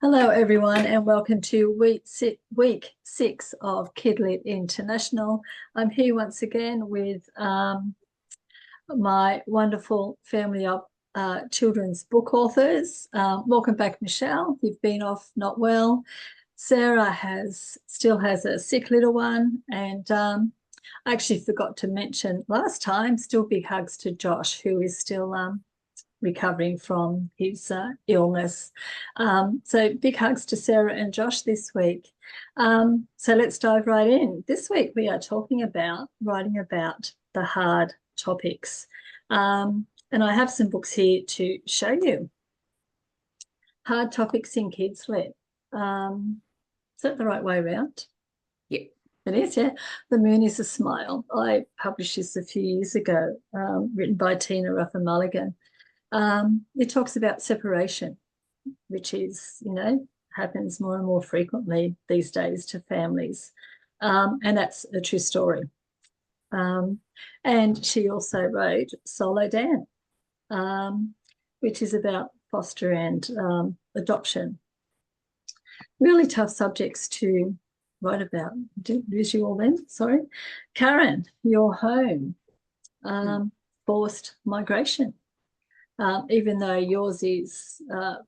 Hello, everyone, and welcome to week six of Kidlit International. I'm here once again with my wonderful family of children's book authors. Welcome back, Michelle. You've been off not well. Sarah still has a sick little one, and I actually forgot to mention last time, still big hugs to Josh, who is still recovering from his illness. So big hugs to Sarah and Josh this week. So let's dive right in. This week we are writing about the hard topics. And I have some books here to show you. Hard topics in Kids Lit. Is that the right way around? Yeah. It is, yeah. The Moon is a Smile. I published this a few years ago, written by Tina Ruffer-Mulligan. It talks about separation, which is, happens more and more frequently these days to families. And that's a true story. And she also wrote Solo Dan, which is about foster and adoption. Really tough subjects to write about. Didn't lose you all then, sorry. Karen, Your Home, forced migration. Even though yours is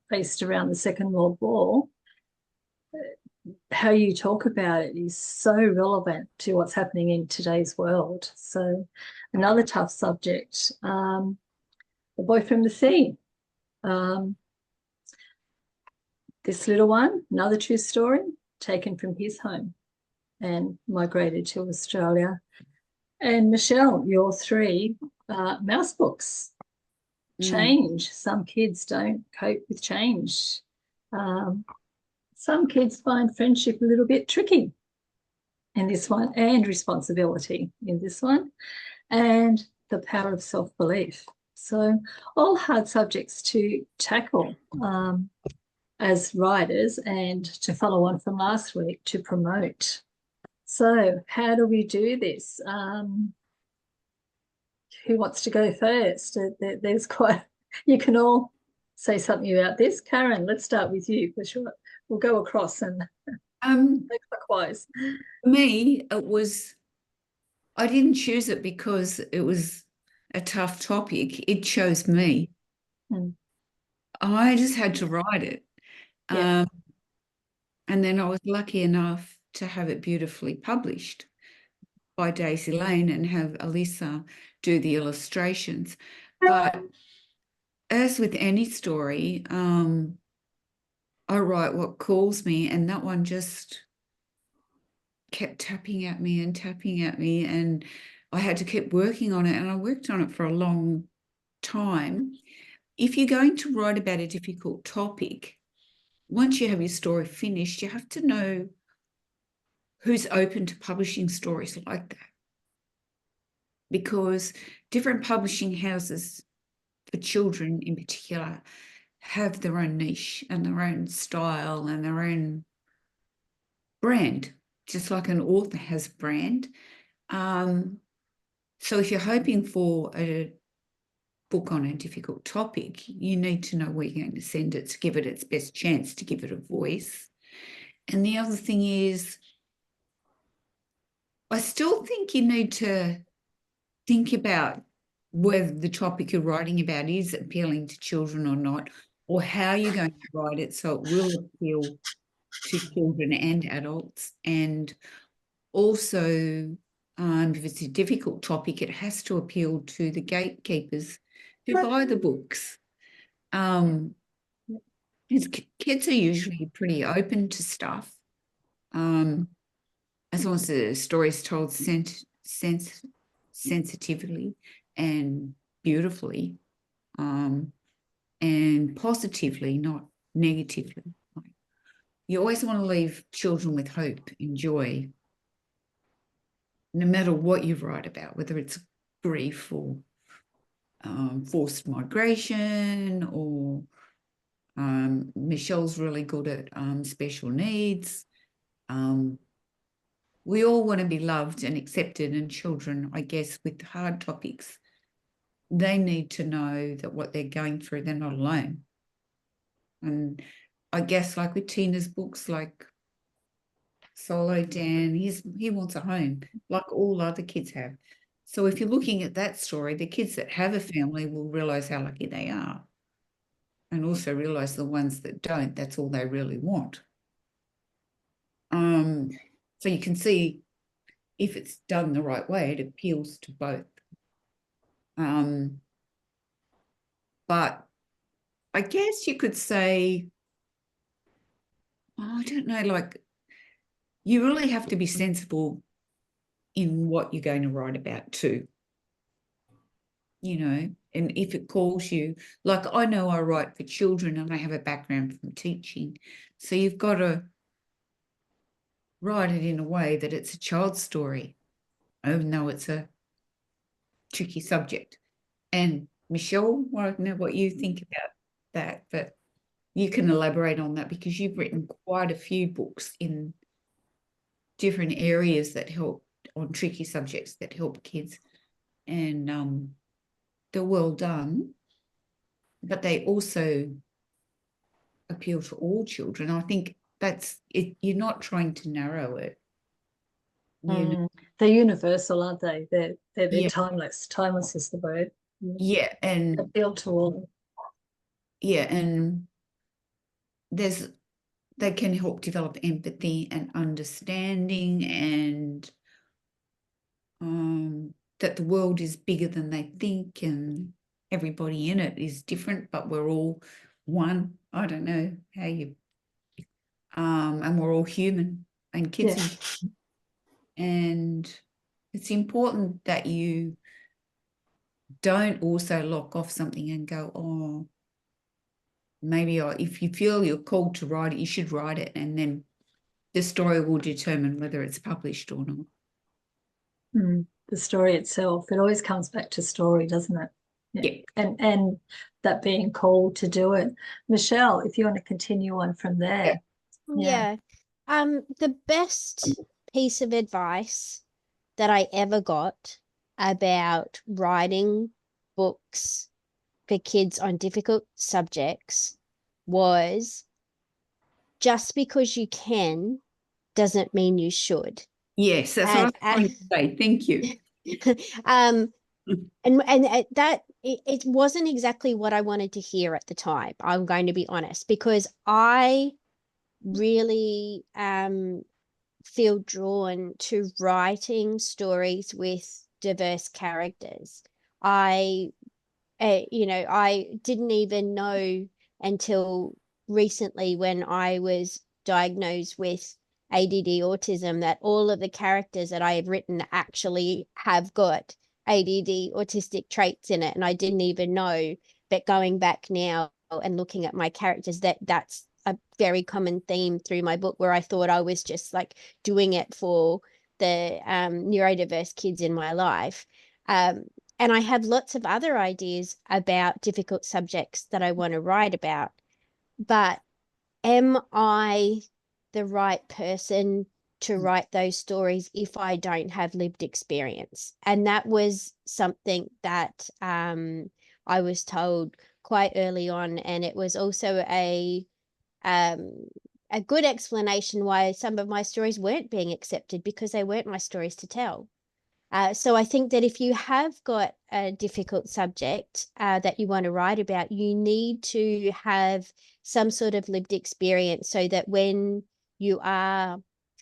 based around the Second World War, how you talk about it is so relevant to what's happening in today's world. So another tough subject, The Boy from the Sea. This little one, another true story, taken from his home and migrated to Australia. And Michelle, your three mouse books. Change. Some kids don't cope with change. Some kids find friendship a little bit tricky in this one, and responsibility in this one, and the power of self-belief. So all hard subjects to tackle as writers, and to follow on from last week, to promote. So how do we do this? Who wants to go first? There's quite, you can all say something about this. Karen, let's start with you, because we'll go across and clockwise. For me, I didn't choose it because it was a tough topic. It chose me. I just had to write it. Yeah. And then I was lucky enough to have it beautifully published by Daisy Lane and have Alyssa do the illustrations. But as with any story, I write what calls me, and that one just kept tapping at me, and I had to keep working on it, and I worked on it for a long time. If you're going to write about a difficult topic, once you have your story finished, you have to know who's open to publishing stories like that. Because different publishing houses, for children in particular, have their own niche and their own style and their own brand, just like an author has brand. So if you're hoping for a book on a difficult topic, you need to know where you're going to send it to give it its best chance to give it a voice. And the other thing is, I still think you need to think about whether the topic you're writing about is appealing to children or not, or how you're going to write it so it will appeal to children and adults. And also, if it's a difficult topic, it has to appeal to the gatekeepers who buy the books. Kids are usually pretty open to stuff, as long as the story is told sensitively and beautifully, and positively, not negatively. You always want to leave children with hope and joy, no matter what you write about, whether it's grief or forced migration, or Michelle's really good at special needs. We all want to be loved and accepted, and children, I guess, with hard topics, they need to know that what they're going through, they're not alone. And I guess like with Tina's books, like Solo Dan, he wants a home like all other kids have. So if you're looking at that story, the kids that have a family will realize how lucky they are, and also realize the ones that don't, that's all they really want. So you can see if it's done the right way, it appeals to both. But I guess you could say, I don't know, like you really have to be sensible in what you're going to write about too. And if it calls you, like I know I write for children and I have a background from teaching. So you've got to write it in a way that it's a child's story, even though it's a tricky subject. And Michelle, I don't know what you think about that, but you can elaborate on that because you've written quite a few books in different areas that help on tricky subjects that help kids. And they're well done, but they also appeal to all children. I think that's it. You're not trying to narrow it. They're universal, aren't they? They're Yeah. timeless. Timeless is the word. Yeah, and appeal to all. Yeah, and they can help develop empathy and understanding, and that the world is bigger than they think, and everybody in it is different, but we're all one. I don't know how you, and we're all human, and kids are, and it's important that you don't also lock off something and go, oh, maybe if you feel you're called to write it, you should write it, and then the story will determine whether it's published or not. The story itself, it always comes back to story, doesn't it? Yeah. And that being called to do it. Michelle, if you want to continue on from there. Yeah. The best piece of advice that I ever got about writing books for kids on difficult subjects was just because you can doesn't mean you should. Yes, that's what I was trying to say. Thank you. And that it wasn't exactly what I wanted to hear at the time. I'm going to be honest, because I really feel drawn to writing stories with diverse characters. I didn't even know until recently, when I was diagnosed with ADD autism, that all of the characters that I have written actually have got ADD autistic traits in it. And I didn't even know, but going back now and looking at my characters, that's a very common theme through my book, where I thought I was just like doing it for the neurodiverse kids in my life. And I have lots of other ideas about difficult subjects that I want to write about. But am I the right person to write those stories if I don't have lived experience? And that was something that I was told quite early on. And it was also a good explanation why some of my stories weren't being accepted, because they weren't my stories to tell. So I think that if you have got a difficult subject that you want to write about, you need to have some sort of lived experience, so that when you are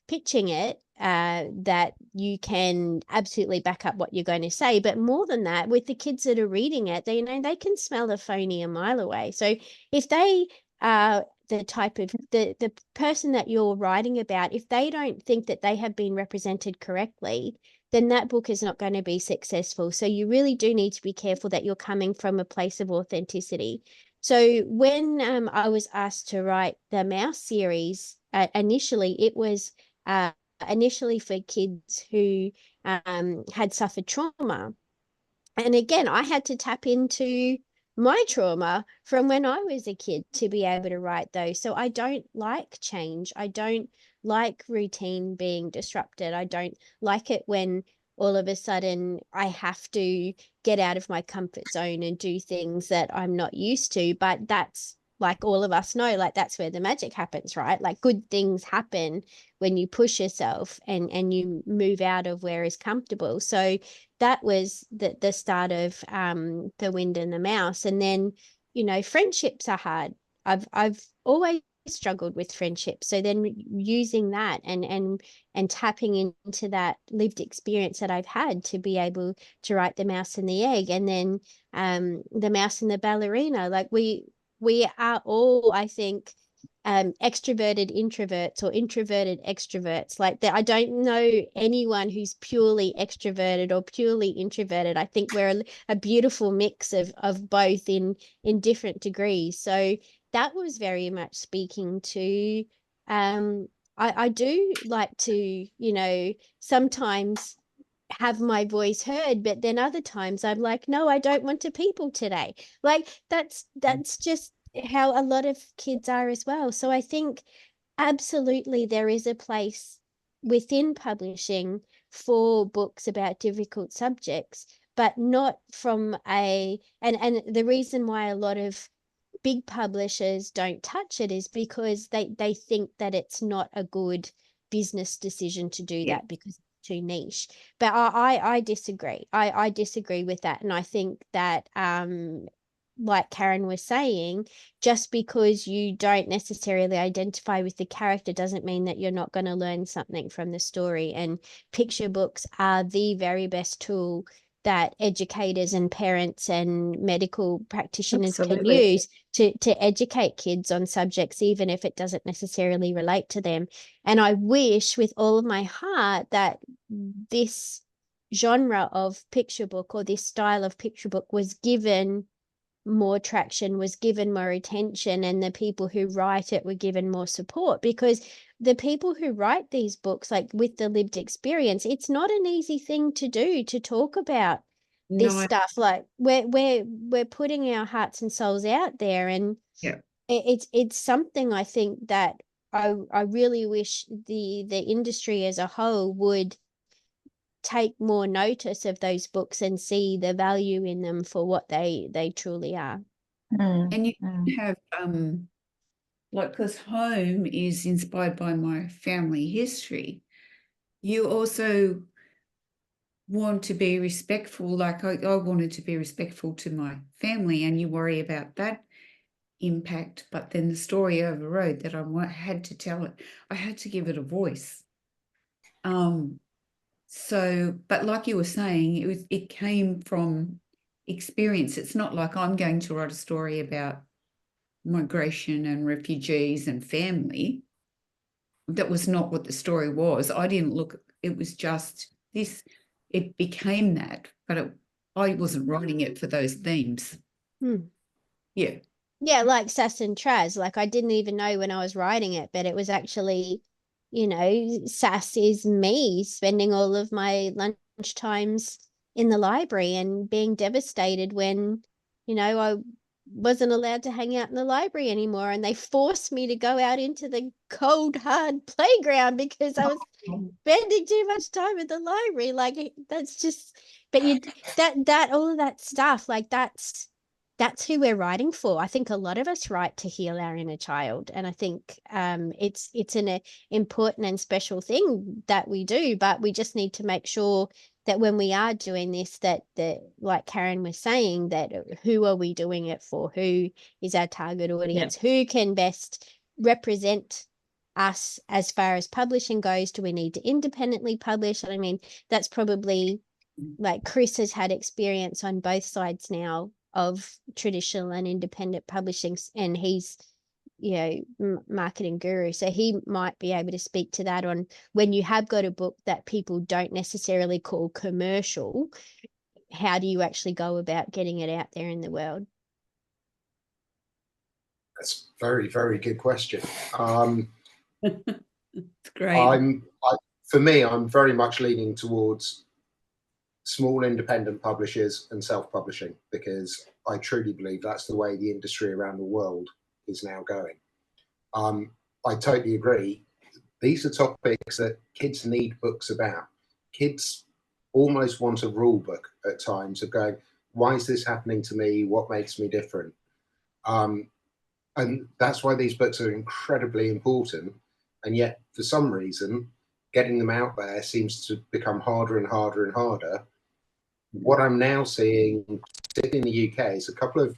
pitching it, that you can absolutely back up what you're going to say. But more than that, with the kids that are reading it, they can smell a phony a mile away. So if they are the type of the person that you're writing about, if they don't think that they have been represented correctly, then that book is not going to be successful. So you really do need to be careful that you're coming from a place of authenticity. So when I was asked to write the Mouse series, initially it was initially for kids who had suffered trauma. And again, I had to tap into my trauma from when I was a kid to be able to write those. So I don't like change. I don't like routine being disrupted. I don't like it when all of a sudden I have to get out of my comfort zone and do things that I'm not used to. But that's like all of us know, like that's where the magic happens, right? Like good things happen when you push yourself and you move out of where is comfortable. So that was the start of The Wind and the Mouse. And then, you know, friendships are hard. I've always struggled with friendships. So then using that and tapping into that lived experience that I've had to be able to write The Mouse and the Egg, and then The Mouse and the Ballerina. Like we are all, I think, extroverted introverts or introverted extroverts. Like that, I don't know anyone who's purely extroverted or purely introverted. I think we're a beautiful mix of both in different degrees. So that was very much speaking to I do like to, you know, sometimes have my voice heard, but then other times I'm like, no, I don't want to people today. Like that's just how a lot of kids are as well. So I think absolutely there is a place within publishing for books about difficult subjects, but not from and the reason why a lot of big publishers don't touch it is because they think that it's not a good business decision to do that because it's too niche. But I disagree. I disagree with that. And I think that like Karen was saying, just because you don't necessarily identify with the character doesn't mean that you're not going to learn something from the story. And picture books are the very best tool that educators and parents and medical practitioners can use to educate kids on subjects, even if it doesn't necessarily relate to them. And I wish with all of my heart that this genre of picture book or this style of picture book was given more traction, was given more attention, and the people who write it were given more support, because the people who write these books, like with the lived experience, it's not an easy thing to do, to talk about this stuff. Like we're putting our hearts and souls out there, and it's something I think that I really wish the industry as a whole would take more notice of those books and see the value in them for what they truly are. And you have like, because home is inspired by my family history, you also want to be respectful. Like I wanted to be respectful to my family, and you worry about that impact, but then the story overrode that. I had to tell it. I had to give it a voice. So, but like you were saying, it came from experience. It's not like I'm going to write a story about migration and refugees and family. That was not what the story was. I didn't look, it was just this, it became that, but I wasn't writing it for those themes. Yeah, like Sass and Traz. Like I didn't even know when I was writing it, but it was actually, you know, Sass is me spending all of my lunch times in the library and being devastated when, you know, I wasn't allowed to hang out in the library anymore, and they forced me to go out into the cold, hard playground because I was spending too much time at the library. Like that's just, but you that all of that stuff, like that's who we're writing for. I think a lot of us write to heal our inner child, and I think it's an important and special thing that we do, but we just need to make sure that when we are doing this, that like Karen was saying, that who are we doing it for? Who is our target audience? Who can best represent us as far as publishing goes? Do we need to independently publish? I mean, that's probably, like, Chris has had experience on both sides now of traditional and independent publishing, and he's, you know, marketing guru, so he might be able to speak to that on when you have got a book that people don't necessarily call commercial, how do you actually go about getting it out there in the world? That's a very, very good question. It's great. For me, I'm very much leaning towards small independent publishers and self-publishing, because I truly believe that's the way the industry around the world is now going. I totally agree. These are topics that kids need books about. Kids almost want a rule book at times of going, why is this happening to me? What makes me different? And that's why these books are incredibly important. And yet, for some reason, getting them out there seems to become harder and harder and harder. What I'm now seeing, particularly in the UK, is a couple of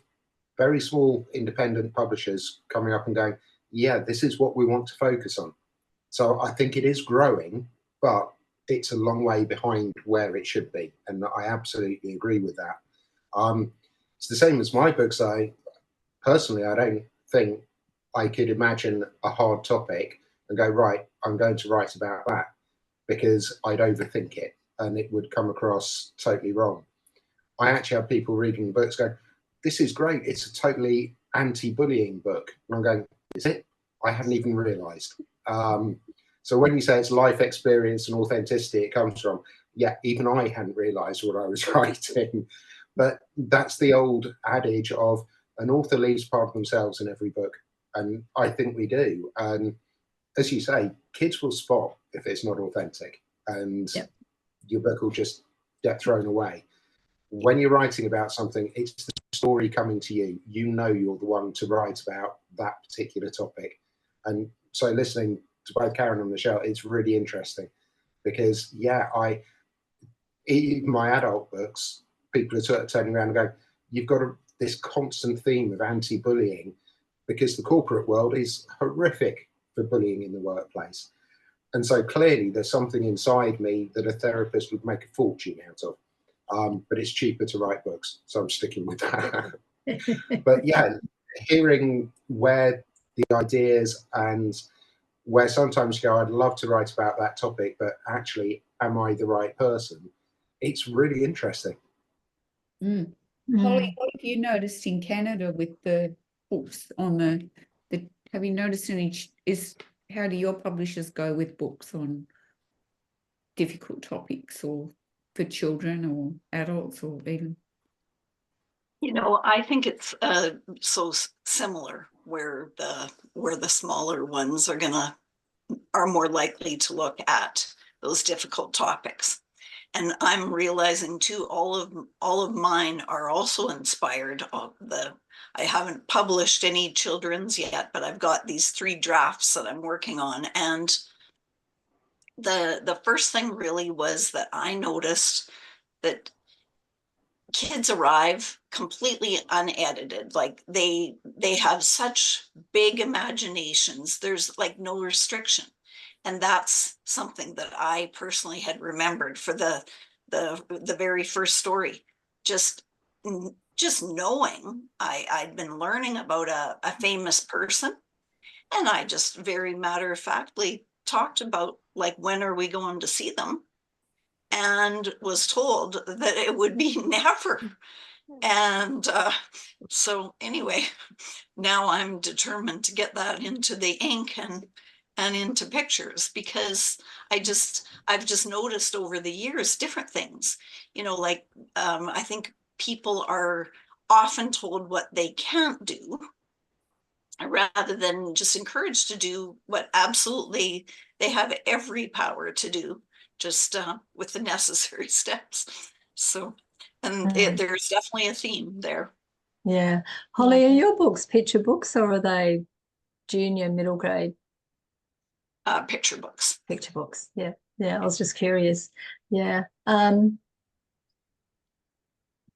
very small independent publishers coming up and going, yeah, this is what we want to focus on. So I think it is growing, but it's a long way behind where it should be. And I absolutely agree with that. It's the same as my books. Personally, I don't think I could imagine a hard topic and go, right, I'm going to write about that, because I'd overthink it and it would come across totally wrong. I actually have people reading books going, this is great. It's a totally anti-bullying book. And I'm going, is it? I hadn't even realized. So when you say it's life experience and authenticity it comes from, yeah, even I hadn't realized what I was writing. But that's the old adage of an author leaves part of themselves in every book. And I think we do. And as you say, kids will spot if it's not authentic, and your book will just get thrown away. When you're writing about something, it's the story coming to you. You know you're the one to write about that particular topic. And so listening to both Karen and Michelle, it's really interesting, because, yeah, even my adult books, people are sort of turning around and going, you've got this constant theme of anti-bullying, because the corporate world is horrific for bullying in the workplace. And so clearly there's something inside me that a therapist would make a fortune out of. But it's cheaper to write books, so I'm sticking with that. But yeah, hearing where the ideas and where sometimes you go, I'd love to write about that topic, but actually, am I the right person? It's really interesting. Holly, what have you noticed in Canada with the books on the have you noticed any, how do your publishers go with books on difficult topics, or for children or adults, or even? You know, I think it's so similar, where the smaller ones are more likely to look at those difficult topics. And I'm realizing too, all of mine are also inspired of I haven't published any children's yet, but I've got these 3 drafts that I'm working on. And the first thing really was that I noticed that kids arrive completely unedited. Like they have such big imaginations. There's like no restriction. And that's something that I personally had remembered for the very first story. Just knowing I'd been learning about a famous person, and I just very matter-of-factly talked about, like, when are we going to see them, and was told that it would be never. And so anyway, now I'm determined to get that into the ink and into pictures, because I've just noticed over the years different things, you know, like I think people are often told what they can't do, rather than just encouraged to do what absolutely they have every power to do, just with the necessary steps. So, and there's definitely a theme there. Yeah. Holly, are your books picture books, or are they junior, middle grade? Picture books. Picture books. Yeah. Yeah. I was just curious. Yeah.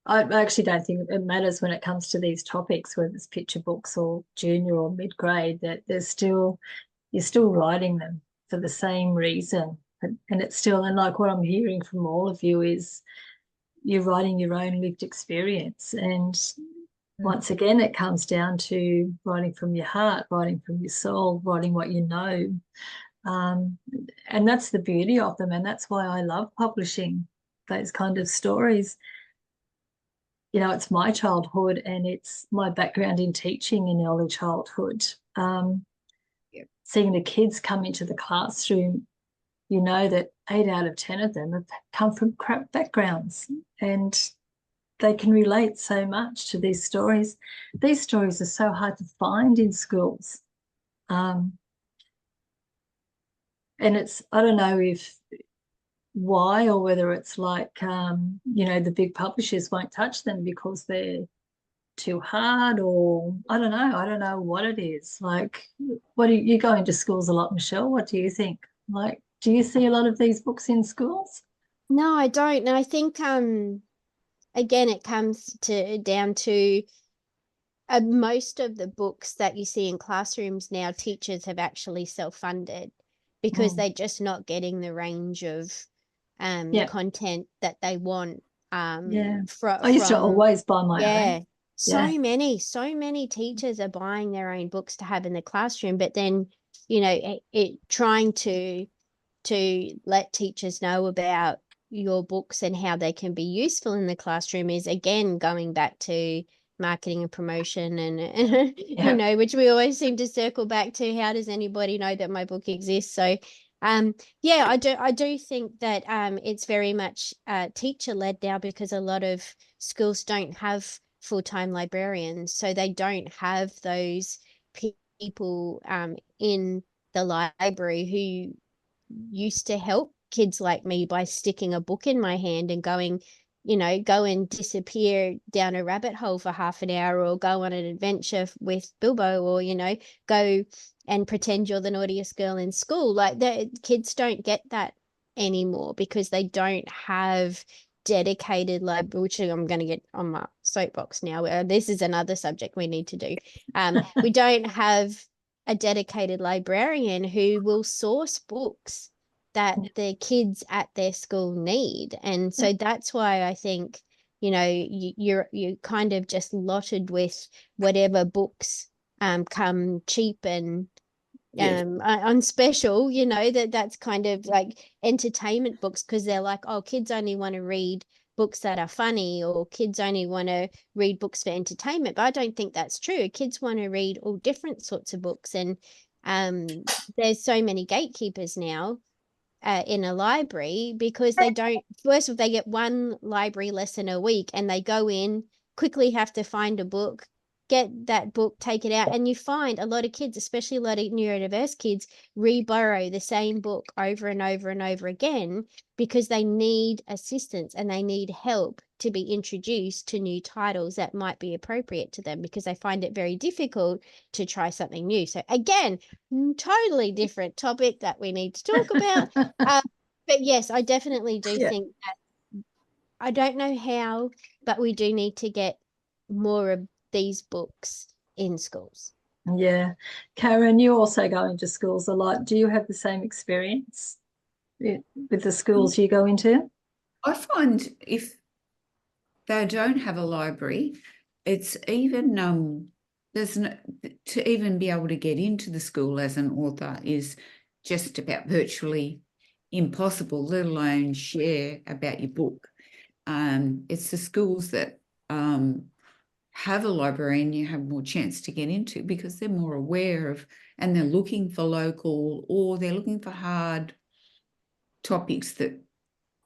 I actually don't think it matters when it comes to these topics, whether it's picture books or junior or mid-grade, that you're still writing them for the same reason. And it's still, and like what I'm hearing from all of you is you're writing your own lived experience. And once again, it comes down to writing from your heart, writing from your soul, writing what you know. And that's the beauty of them. And that's why I love publishing those kind of stories. You know, it's my childhood, and it's my background in teaching in early childhood. Seeing the kids come into the classroom, you know that 8 out of 10 of them have come from crap backgrounds, and they can relate so much to these stories. These stories are so hard to find in schools. And it's, I don't know why, or whether it's like, you know, the big publishers won't touch them because they're too hard, or I don't know what it is. Like, what do you go into schools a lot, Michelle? What do you think? Like, do you see a lot of these books in schools? No, I don't. And I think again, it comes down to most of the books that you see in classrooms now, teachers have actually self-funded because they're just not getting the range of content that they want. I used to always buy my own. So many teachers are buying their own books to have in the classroom, but then, you know, trying to let teachers know about your books and how they can be useful in the classroom is, again, going back to marketing and promotion and you know, which we always seem to circle back to. How does anybody know that my book exists? So yeah, I do think that it's very much teacher led now, because a lot of schools don't have full-time librarians, so they don't have those people in the library who used to help kids like me by sticking a book in my hand and going, you know, go and disappear down a rabbit hole for half an hour, or go on an adventure with Bilbo, or, you know, go and pretend you're the naughtiest girl in school. Like, the kids don't get that anymore because they don't have dedicated which I'm going to get on my soapbox now. This is another subject we need to do. We don't have a dedicated librarian who will source books that the kids at their school need. And so that's why I think, you know, you're kind of just lotted with whatever books come cheap and on special, you know, that's kind of like entertainment books, because they're like, oh, kids only want to read books that are funny, or kids only want to read books for entertainment. But I don't think that's true. Kids want to read all different sorts of books, and there's so many gatekeepers now in a library, because they don't, first of all, they get one library lesson a week and they go in, quickly have to find a book, get that book, take it out, and you find a lot of kids, especially a lot of neurodiverse kids, reborrow the same book over and over and over again because they need assistance and they need help to be introduced to new titles that might be appropriate to them, because they find it very difficult to try something new. So again, totally different topic that we need to talk about. But yes, I definitely do think that, I don't know how, but we do need to get more of these books in schools. Yeah. Karen, you also go into schools a lot. Do you have the same experience with the schools you go into? I find if they don't have a library, it's even there's no, to even be able to get into the school as an author is just about virtually impossible, let alone share about your book. It's the schools that have a librarian you have more chance to get into, because they're more aware of, and they're looking for local, or they're looking for hard topics that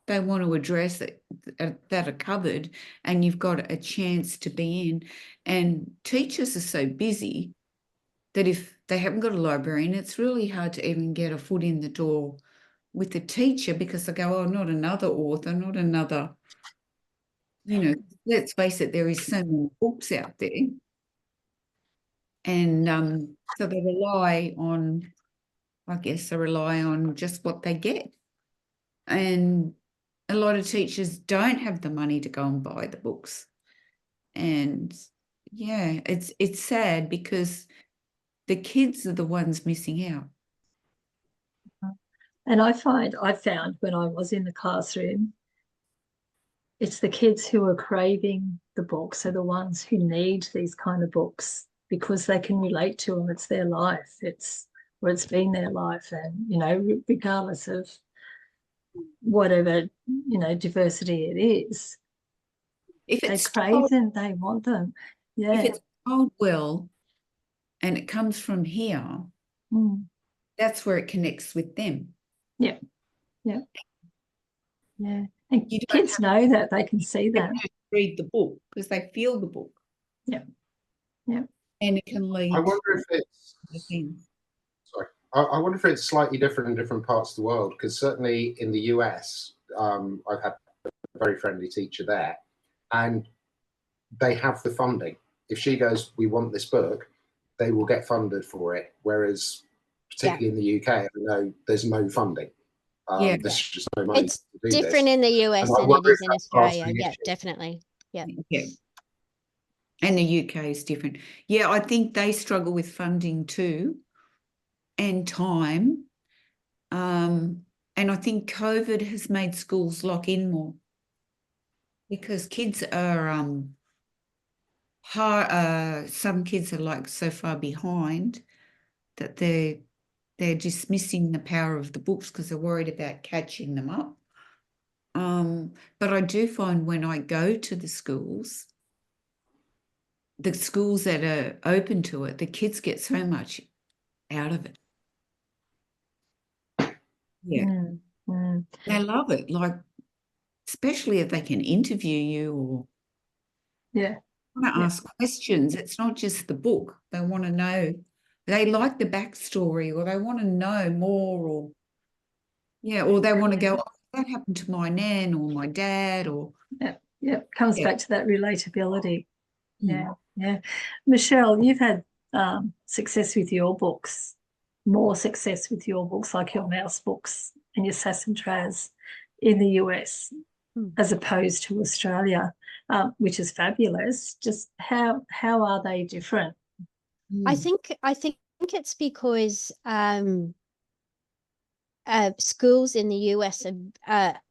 they want to address that are covered, and you've got a chance to be in. And teachers are so busy that if they haven't got a librarian, it's really hard to even get a foot in the door with the teacher, because they go, oh, not another author, not another, you know, let's face it, there is so many books out there. And so they rely on just what they get. And a lot of teachers don't have the money to go and buy the books. And yeah, it's sad, because the kids are the ones missing out. And I found when I was in the classroom, it's the kids who are craving the books are the ones who need these kind of books, because they can relate to them. It's their life. It's been their life. And, you know, regardless of whatever, you know, diversity it is, If they it's crave them, they want them. Yeah. If it's told well and it comes from here, that's where it connects with them. Yeah. Yeah. Yeah. And kids know that, they can see that. Read the book because they feel the book. Yeah. Yeah. And it can lead. I wonder if it's I wonder if it's slightly different in different parts of the world, because certainly in the US, I've had a very friendly teacher there, and they have the funding. if she goes, we want this book, they will get funded for it. Whereas, particularly in the UK, I know there's no funding. Yeah. There's just no money It's to do different this. in the US And I than it wonder is if in that's part of Australia. the Yeah, issue. definitely. Yeah. Yeah. And the UK is different. Yeah, I think they struggle with funding too, and time. And I think COVID has made schools lock in more because kids are some kids are like so far behind that they're dismissing the power of the books because they're worried about catching them up. But I do find when I go to the schools that are open to it, the kids get so much out of it. Yeah. Mm, mm. They love it, like, especially if they can interview you or Yeah. want to Yeah. ask questions. It's not just the book. They want to know. They like the backstory, or they want to know more, or they want to go, oh, that happened to my nan or my dad, or Yeah. Comes Yeah. back to that relatability. Mm. Yeah. Yeah. Michelle, you've had success with your books, more success with your books, like your mouse books and your Sass and Traz in the US as opposed to Australia, which is fabulous. Just how are they different? I Mm. think it's because schools in the US are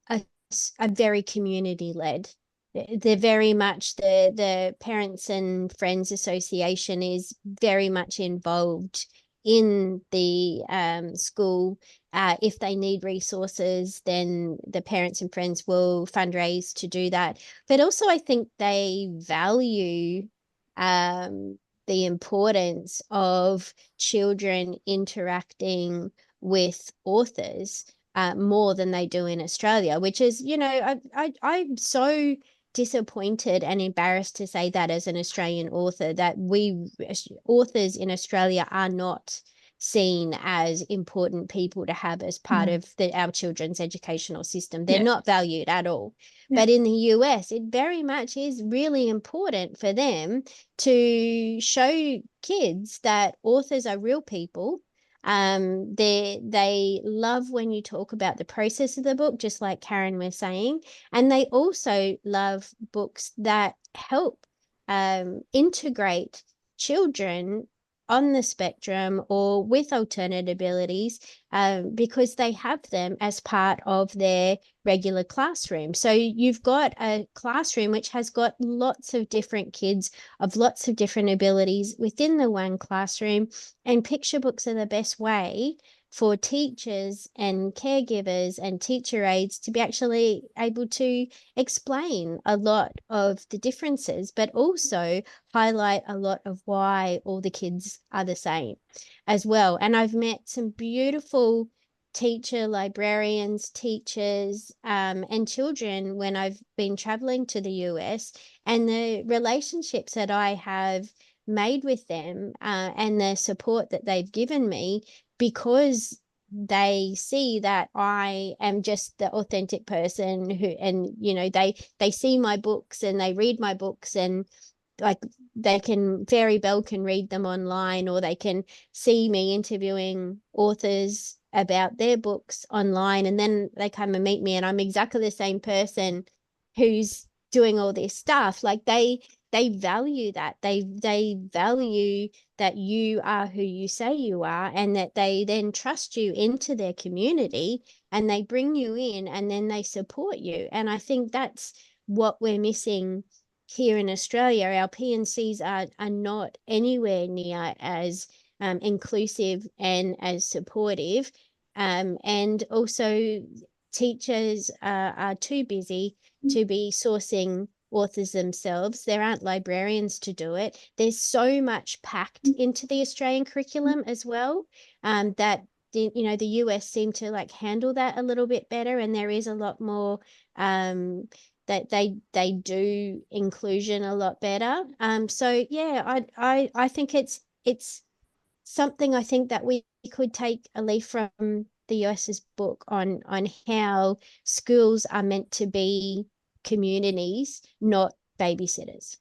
very community led. They're very much the Parents and Friends Association is very much involved in the school. If they need resources, then the parents and friends will fundraise to do that. But also, I think they value the importance of children interacting with authors more than they do in Australia, which is, I'm so disappointed and embarrassed to say that as an Australian author, that authors in Australia are not seen as important people to have as part of our children's educational system. They're not valued at all. But in the US, it very much is really important for them to show kids that authors are real people. They love when you talk about the process of the book, just like Karen was saying, and they also love books that help integrate children on the spectrum or with alternate abilities because they have them as part of their regular classroom. So you've got a classroom which has got lots of different kids of lots of different abilities within the one classroom, and picture books are the best way for teachers and caregivers and teacher aides to be actually able to explain a lot of the differences, but also highlight a lot of why all the kids are the same as well. And I've met some beautiful librarians, teachers, and children when I've been traveling to the US, and the relationships that I have made with them and the support that they've given me, because they see that I am just the authentic person who, and they see my books and they read my books, and like Fairy Bell can read them online, or they can see me interviewing authors about their books online, and then they come and meet me and I'm exactly the same person who's doing all this stuff. Like they value that. They value that you are who you say you are, and that they then trust you into their community, and they bring you in, and then they support you. And I think that's what we're missing here in Australia. Our P&Cs are not anywhere near as inclusive and as supportive. And also teachers are too busy to be sourcing authors themselves. There aren't librarians to do it. There's so much packed into the Australian curriculum as well, that the US seem to like handle that a little bit better, and there is a lot more that they do inclusion a lot better. So yeah, I think it's something I think that we could take a leaf from the US's book on how schools are meant to be communities, not babysitters.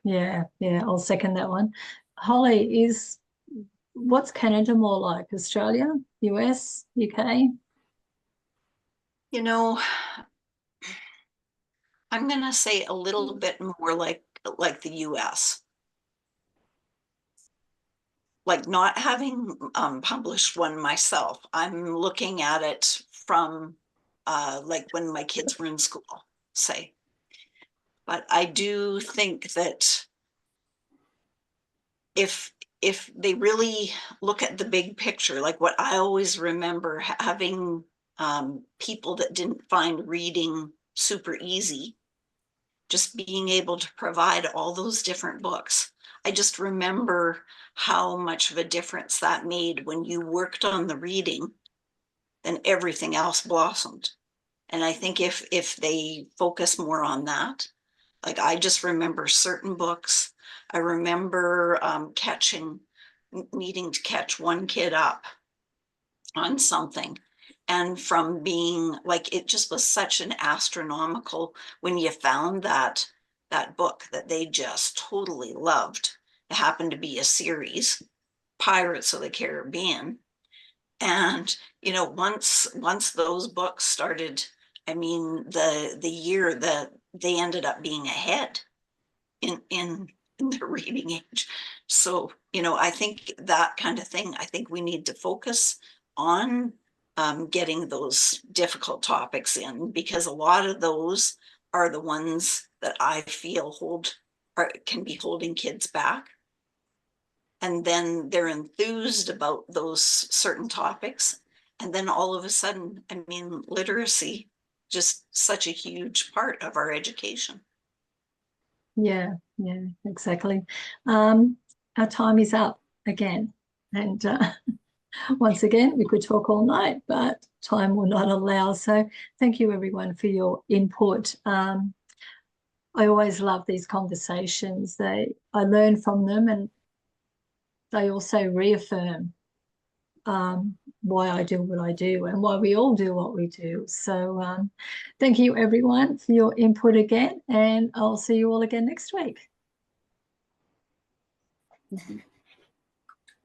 Yeah, I'll second that one. Holly, what's Canada more like? Australia, US, UK? You know, I'm going to say a little bit more like the US. Like, not having published one myself, I'm looking at it from like when my kids were in school, say. But I do think that if they really look at the big picture, like what I always remember having people that didn't find reading super easy, just being able to provide all those different books. I just remember how much of a difference that made when you worked on the reading, then everything else blossomed. And I think if they focus more on that, like I just remember certain books. I remember needing to catch one kid up on something. And from being like, it just was such an astronomical, when you found that book that they just totally loved. It happened to be a series, Pirates of the Caribbean. And, you know, once those books started, I mean, the year that they ended up being ahead in the reading age. So, you know, I think that kind of thing, I think we need to focus on getting those difficult topics in, because a lot of those are the ones that I feel can be holding kids back. And then they're enthused about those certain topics. And then all of a sudden, I mean, literacy, just such a huge part of our education. Yeah, exactly. Our time is up again. And once again, we could talk all night, but time will not allow. So thank you, everyone, for your input. I always love these conversations. I learn from them, and they also reaffirm why I do what I do and why we all do what we do. So thank you, everyone, for your input again, and I'll see you all again next week.